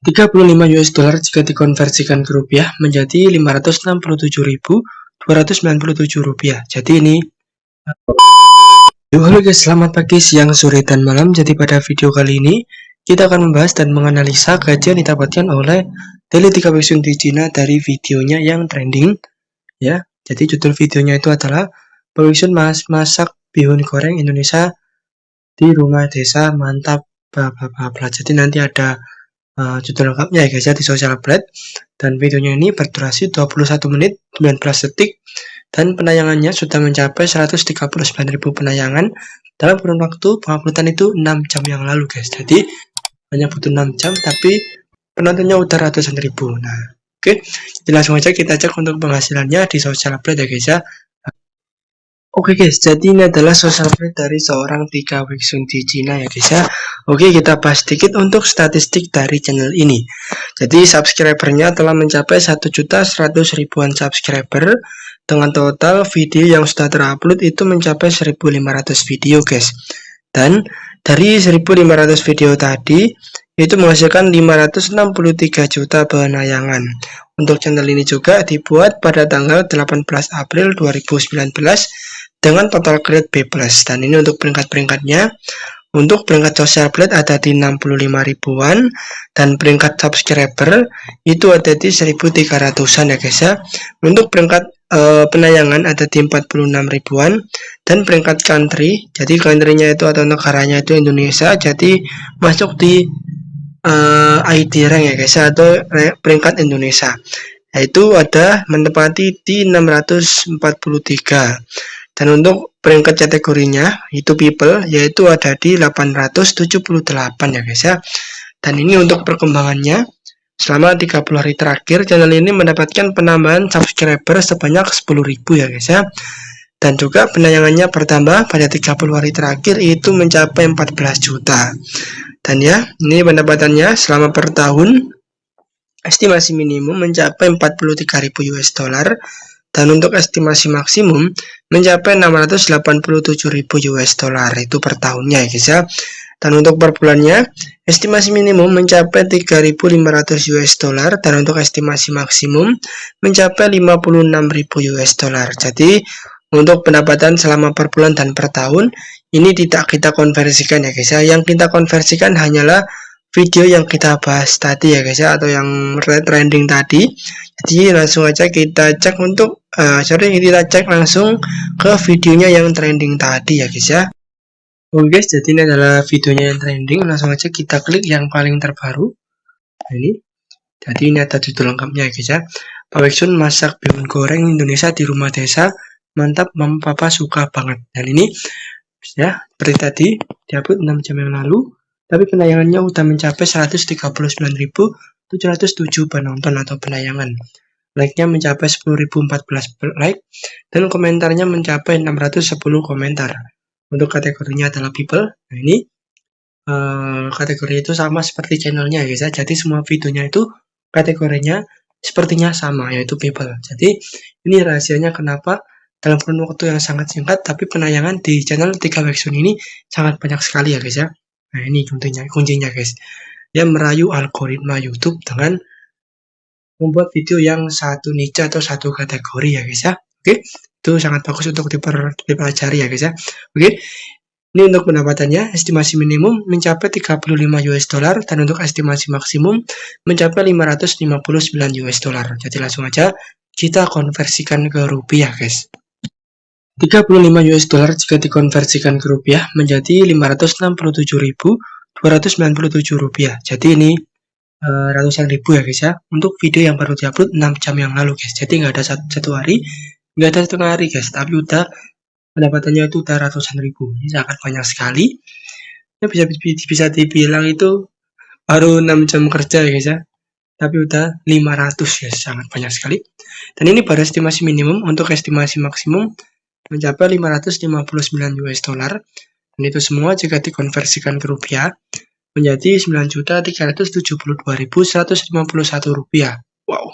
US dollar jika dikonversikan ke rupiah menjadi 567.297 rupiah. Jadi ini halo guys, selamat pagi, siang, sore, dan malam. Jadi pada video kali ini kita akan membahas dan menganalisa gaji yang didapatkan oleh Daily 3 Weeksun di Cina dari videonya yang trending ya. Jadi judul videonya itu adalah Pak Weeksun masak bihun goreng Indonesia di rumah desa mantap bla bla bla bla. Jadi nanti ada judul lengkapnya ya guys ya di Social Blade, dan videonya ini berdurasi 21 menit 19 detik dan penayangannya sudah mencapai 139.000 penayangan dalam kurun waktu penguploadan itu 6 jam yang lalu guys. Jadi hanya butuh 6 jam tapi penontonnya udah ratusan ribu. Nah oke, jadi langsung aja kita cek untuk penghasilannya di Social Blade ya guys ya. Oke guys, jadi ini adalah Social Blade dari seorang 3 Weeksun di Cina ya guys ya. Oke, kita bahas sedikit untuk statistik dari channel ini. Jadi subscribernya telah mencapai 1.100.000-an subscriber dengan total video yang sudah terupload itu mencapai 1.500 video guys. Dan dari 1.500 video tadi itu menghasilkan 563 juta penayangan. Untuk channel ini juga dibuat pada tanggal 18 April 2019 dengan total grade B+. Dan ini untuk peringkat-peringkatnya. Untuk peringkat Social Blade ada di 65 ribuan dan peringkat subscriber itu ada di 1300-an ya guys ya. Untuk peringkat penayangan ada di 46 ribuan dan peringkat country, jadi country-nya itu atau negaranya itu Indonesia, jadi masuk di ID rank ya guys ya, atau peringkat Indonesia, yaitu ada menempati di 643. Dan untuk peringkat kategorinya itu people, yaitu ada di 878 ya guys ya. Dan ini untuk perkembangannya selama 30 hari terakhir channel ini mendapatkan penambahan subscriber sebanyak 10.000 ya guys ya. Dan juga penayangannya bertambah pada 30 hari terakhir itu mencapai 14 juta. Dan ya, ini pendapatannya selama per tahun estimasi minimum mencapai 43.000 US dollar. Dan untuk estimasi maksimum mencapai 687.000 US dollar itu per tahunnya ya guys ya. Dan untuk per bulannya estimasi minimum mencapai 3.500 US dollar dan untuk estimasi maksimum mencapai 56.000 US dollar. Jadi untuk pendapatan selama per bulan dan per tahun ini tidak kita konversikan ya guys ya. Yang kita konversikan hanyalah video yang kita bahas tadi ya guys ya, atau yang trending tadi. Jadi langsung aja kita cek untuk kita cek langsung ke videonya yang trending tadi ya guys ya. Oke guys, jadi ini adalah videonya yang trending. Langsung aja kita klik yang paling terbaru. Nah, ini. Jadi ini ada judul lengkapnya ya guys ya. Pak Weeksun masak bihun goreng Indonesia di rumah desa mantap, mama papa suka banget. Dan ini ya seperti tadi diupload 6 jam yang lalu, tapi penayangannya udah mencapai 139.707 penonton atau penayangan. Like-nya mencapai 10.014 like dan komentarnya mencapai 610 komentar. Untuk kategorinya adalah people. Nah ini kategori itu sama seperti channelnya guys ya. Jadi semua videonya itu kategorinya sepertinya sama, yaitu people. Jadi ini rahasianya kenapa dalam kurun waktu yang sangat singkat tapi penayangan di channel 3 Weeksun ini sangat banyak sekali ya guys ya. Nah ini kuncinya guys. Dia merayu algoritma YouTube dengan membuat video yang satu niche atau satu kategori ya guys ya. Oke, itu sangat bagus untuk dipelajari ya guys ya. Oke, ini untuk pendapatannya estimasi minimum mencapai 35 US dollar dan untuk estimasi maksimum mencapai 559 US dollar. Jadi langsung aja kita konversikan ke rupiah guys. 35 US dollar jika dikonversikan ke rupiah menjadi 567.297 rupiah. Jadi ini ratusan ribu ya guys ya. Untuk video yang baru diupload 6 jam yang lalu guys. Jadi nggak ada satu hari, nggak ada setengah hari guys. Tapi udah pendapatannya itu udah ratusan ribu. Ini sangat banyak sekali. Ya, bisa dibilang itu baru 6 jam kerja ya guys ya. Tapi udah 500 guys, sangat banyak sekali. Dan ini baru estimasi minimum. Untuk estimasi maksimum mencapai 559 US dollar. Dan itu semua jika dikonversikan ke rupiah menjadi 9.372.151 rupiah. Wow,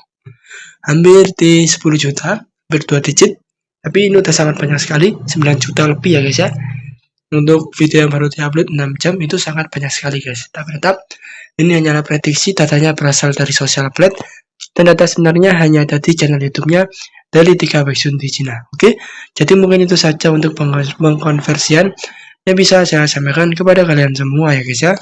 hampir di 10 juta, hampir 2 digit. Tapi ini udah sangat banyak sekali, 9 juta lebih ya guys ya. Untuk video yang baru diupload 6 jam itu sangat banyak sekali guys. Tapi tetap Ini hanyalah prediksi, datanya berasal dari Social Blade, dan data sebenarnya hanya ada di channel YouTube-nya dari 3 Baekhyun di Cina. Oke, jadi mungkin itu saja untuk pengkonversian yang bisa saya sampaikan kepada kalian semua ya guys ya.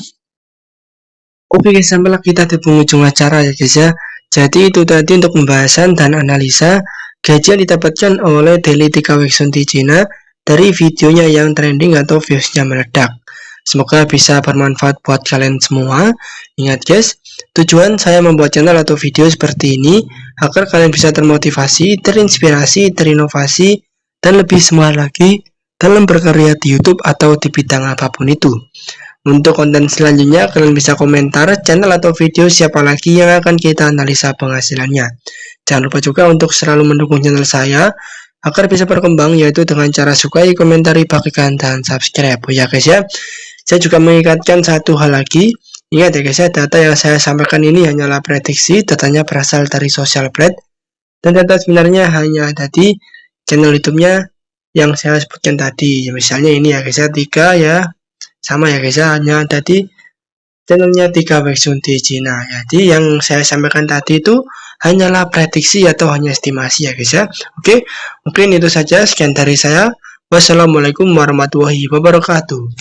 Oke guys, sampailah kita di penghujung acara ya guys ya. Jadi itu tadi untuk pembahasan dan analisa gaji yang didapatkan oleh Daily 3 Baekhyun di Cina dari videonya yang trending atau viewsnya meledak. Semoga bisa bermanfaat buat kalian semua. Ingat guys, tujuan saya membuat channel atau video seperti ini agar kalian bisa termotivasi, terinspirasi, terinovasi, dan lebih semangat lagi dalam berkarya di YouTube atau di bidang apapun itu. Untuk konten selanjutnya, kalian bisa komentar channel atau video siapa lagi yang akan kita analisa penghasilannya. Jangan lupa juga untuk selalu mendukung channel saya agar bisa berkembang, yaitu dengan cara sukai, komentari, bagikan, dan subscribe. Oh ya guys ya, saya juga mengingatkan satu hal lagi. Ingat ya guys ya, data yang saya sampaikan ini hanyalah prediksi, datanya berasal dari Social Blade, dan data sebenarnya hanya ada di channel YouTube-nya yang saya sebutkan tadi. Misalnya ini ya guys ya, 3 ya. Sama ya guys ya, hanya ada di channelnya 3 Baekhyun di Cina. Jadi yang saya sampaikan tadi itu hanyalah prediksi atau hanya estimasi ya guys ya. Oke, mungkin itu saja, sekian dari saya. Wassalamualaikum warahmatullahi wabarakatuh.